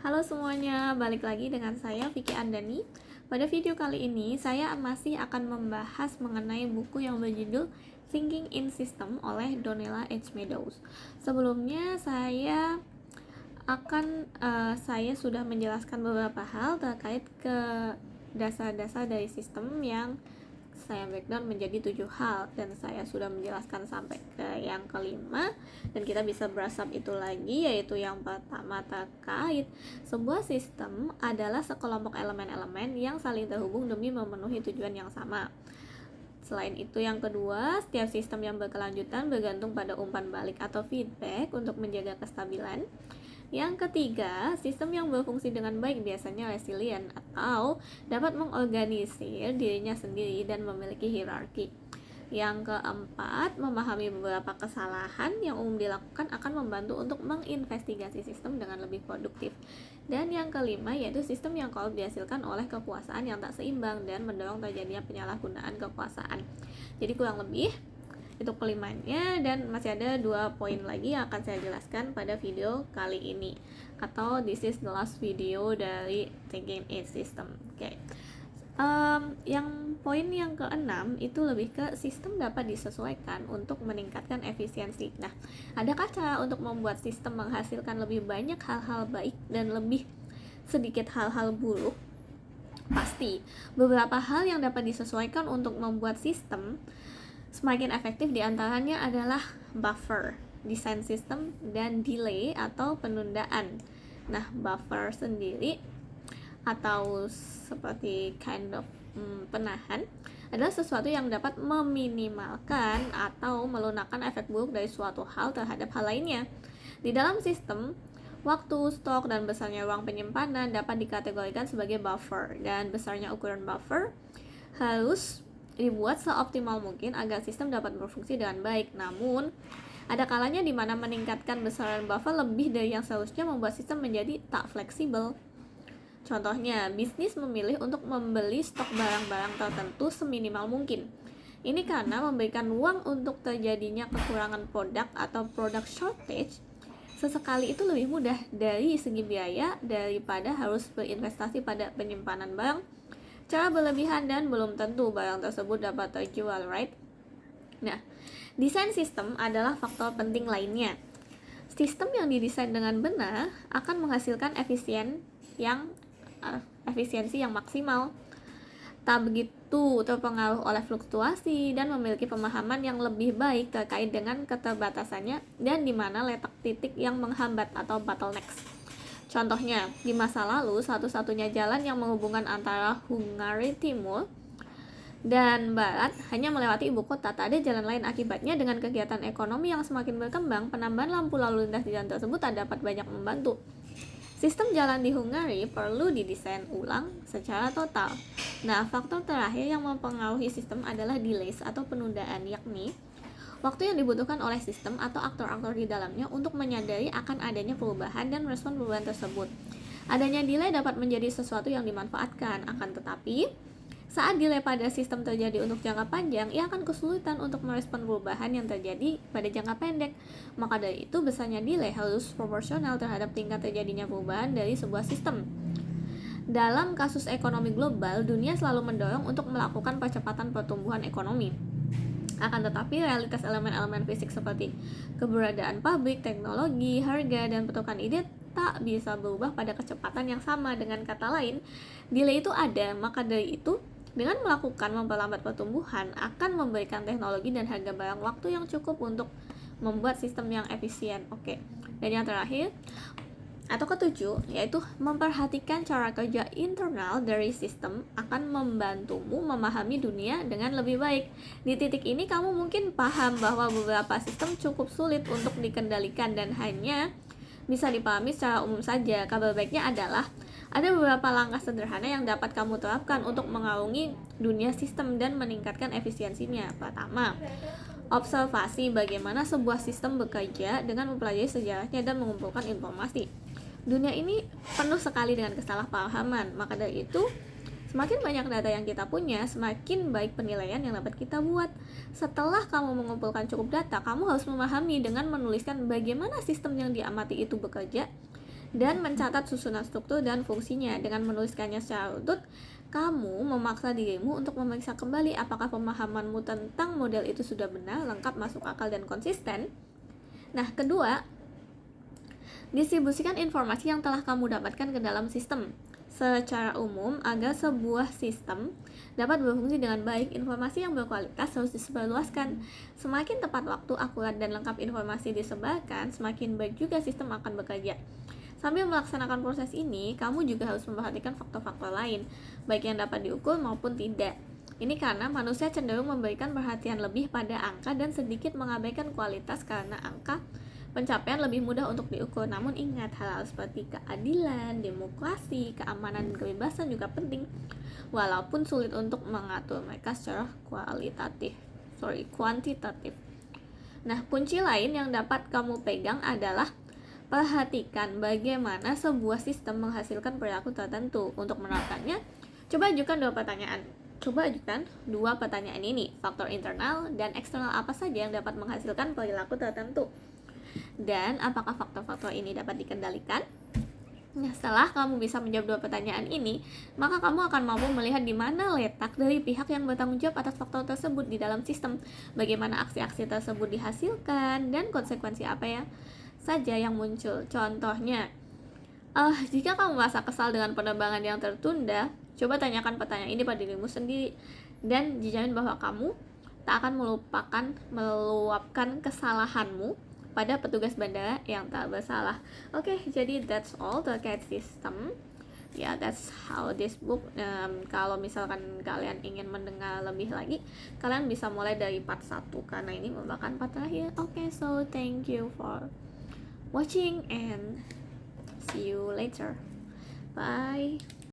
Halo semuanya, balik lagi dengan saya Vicky Andani. Pada video kali ini, saya masih akan membahas mengenai buku yang berjudul Thinking in System oleh Donella H. Meadows. Sebelumnya, saya sudah menjelaskan beberapa hal terkait ke dasar-dasar dari sistem yang saya breakdown menjadi 7 hal, dan saya sudah menjelaskan sampai ke yang kelima, dan kita bisa brush up itu lagi, yaitu yang pertama terkait sebuah sistem adalah sekelompok elemen-elemen yang saling terhubung demi memenuhi tujuan yang sama. Selain itu, yang kedua, setiap sistem yang berkelanjutan bergantung pada umpan balik atau feedback untuk menjaga kestabilan. Yang ketiga, sistem yang berfungsi dengan baik biasanya resilient atau dapat mengorganisir dirinya sendiri dan memiliki hierarki. Yang keempat, memahami beberapa kesalahan yang umum dilakukan akan membantu untuk menginvestigasi sistem dengan lebih produktif. Dan yang kelima, yaitu sistem yang korup dihasilkan oleh kekuasaan yang tak seimbang dan mendorong terjadinya penyalahgunaan kekuasaan. Jadi kurang lebih itu kelimanya, dan masih ada 2 poin lagi yang akan saya jelaskan pada video kali ini, atau this is the last video dari Thinking in System. Yang poin yang keenam itu lebih ke sistem dapat disesuaikan untuk meningkatkan efisiensi. Nah, adakah cara untuk membuat sistem menghasilkan lebih banyak hal-hal baik dan lebih sedikit hal-hal buruk? Pasti, beberapa hal yang dapat disesuaikan untuk membuat sistem semakin efektif diantaranya adalah buffer, desain sistem, dan delay atau penundaan. Nah, buffer sendiri atau seperti penahan adalah sesuatu yang dapat meminimalkan atau melunakkan efek buruk dari suatu hal terhadap hal lainnya. Di dalam sistem, waktu, stok, dan besarnya ruang penyimpanan dapat dikategorikan sebagai buffer, dan besarnya ukuran buffer harus dibuat seoptimal mungkin agar sistem dapat berfungsi dengan baik. Namun, ada kalanya di mana meningkatkan besaran buffer lebih dari yang seharusnya membuat sistem menjadi tak fleksibel. Contohnya, bisnis memilih untuk membeli stok barang-barang tertentu seminimal mungkin. Ini karena memberikan ruang untuk terjadinya kekurangan produk atau product shortage sesekali itu lebih mudah dari segi biaya daripada harus berinvestasi pada penyimpanan barang cara berlebihan, dan belum tentu barang tersebut dapat terjual, right? Nah, desain sistem adalah faktor penting lainnya. Sistem yang didesain dengan benar akan menghasilkan efisiensi yang maksimal, tak begitu terpengaruh oleh fluktuasi, dan memiliki pemahaman yang lebih baik terkait dengan keterbatasannya dan di mana letak titik yang menghambat atau bottlenecks. Contohnya, di masa lalu, satu-satunya jalan yang menghubungkan antara Hungary Timur dan Barat hanya melewati ibu kota. Tak ada jalan lain. Akibatnya, dengan kegiatan ekonomi yang semakin berkembang, penambahan lampu lalu lintas di jalan tersebut tak dapat banyak membantu. Sistem jalan di Hungary perlu didesain ulang secara total. Nah, faktor terakhir yang mempengaruhi sistem adalah delays atau penundaan, yakni waktu yang dibutuhkan oleh sistem atau aktor-aktor di dalamnya untuk menyadari akan adanya perubahan dan merespon perubahan tersebut. Adanya delay dapat menjadi sesuatu yang dimanfaatkan, akan tetapi saat delay pada sistem terjadi untuk jangka panjang, ia akan kesulitan untuk merespon perubahan yang terjadi pada jangka pendek. Maka dari itu, besarnya delay harus proporsional terhadap tingkat terjadinya perubahan dari sebuah sistem. Dalam kasus ekonomi global, dunia selalu mendorong untuk melakukan percepatan pertumbuhan ekonomi. Akan tetapi, realitas elemen-elemen fisik seperti keberadaan pabrik, teknologi, harga, dan pertukaran ide tak bisa berubah pada kecepatan yang sama. Dengan kata lain, delay itu ada. Maka dari itu, dengan melakukan memperlambat pertumbuhan akan memberikan teknologi dan harga barang waktu yang cukup untuk membuat sistem yang efisien. Dan yang terakhir atau ketujuh, yaitu memperhatikan cara kerja internal dari sistem akan membantumu memahami dunia dengan lebih baik. Di titik ini, kamu mungkin paham bahwa beberapa sistem cukup sulit untuk dikendalikan dan hanya bisa dipahami secara umum saja. Kabar baiknya adalah ada beberapa langkah sederhana yang dapat kamu terapkan untuk mengarungi dunia sistem dan meningkatkan efisiensinya. Pertama, observasi bagaimana sebuah sistem bekerja dengan mempelajari sejarahnya dan mengumpulkan informasi. Dunia ini penuh sekali dengan kesalahpahaman, maka dari itu, semakin banyak data yang kita punya, semakin baik penilaian yang dapat kita buat. Setelah kamu mengumpulkan cukup data, kamu harus memahami dengan menuliskan bagaimana sistem yang diamati itu bekerja dan mencatat susunan struktur dan fungsinya. Dengan menuliskannya secara utuh, kamu memaksa dirimu untuk memeriksa kembali apakah pemahamanmu tentang model itu sudah benar, lengkap, masuk akal, dan konsisten. Nah, kedua, distribusikan informasi yang telah kamu dapatkan ke dalam sistem. Secara umum, agar sebuah sistem dapat berfungsi dengan baik, informasi yang berkualitas harus disebarluaskan. Semakin tepat waktu, akurat, dan lengkap informasi disebarkan, semakin baik juga sistem akan bekerja. Sambil melaksanakan proses ini, kamu juga harus memperhatikan faktor-faktor lain, baik yang dapat diukur maupun tidak. Ini karena manusia cenderung memberikan perhatian lebih pada angka dan sedikit mengabaikan kualitas karena angka pencapaian lebih mudah untuk diukur. Namun ingat, hal-hal seperti keadilan, demokrasi, keamanan, dan kebebasan juga penting, walaupun sulit untuk mengatur mereka secara kuantitatif. Nah, kunci lain yang dapat kamu pegang adalah perhatikan bagaimana sebuah sistem menghasilkan perilaku tertentu. Untuk menerapkannya, coba ajukan dua pertanyaan ini. Faktor internal dan eksternal apa saja yang dapat menghasilkan perilaku tertentu? Dan apakah faktor-faktor ini dapat dikendalikan? Nah, setelah kamu bisa menjawab dua pertanyaan ini, maka kamu akan mampu melihat di mana letak dari pihak yang bertanggung jawab atas faktor tersebut di dalam sistem, bagaimana aksi-aksi tersebut dihasilkan, dan konsekuensi apa ya saja yang muncul. Contohnya, jika kamu merasa kesal dengan penerbangan yang tertunda, coba tanyakan pertanyaan ini pada dirimu sendiri, dan dijamin bahwa kamu tak akan meluapkan kesalahanmu pada petugas bandara yang tak bersalah. Oke, jadi that's all terkait sistem. Ya, that's how this book. Kalau misalkan kalian ingin mendengar lebih lagi, kalian bisa mulai dari part 1 karena ini merupakan part terakhir. Oke, so thank you for watching and see you later. Bye.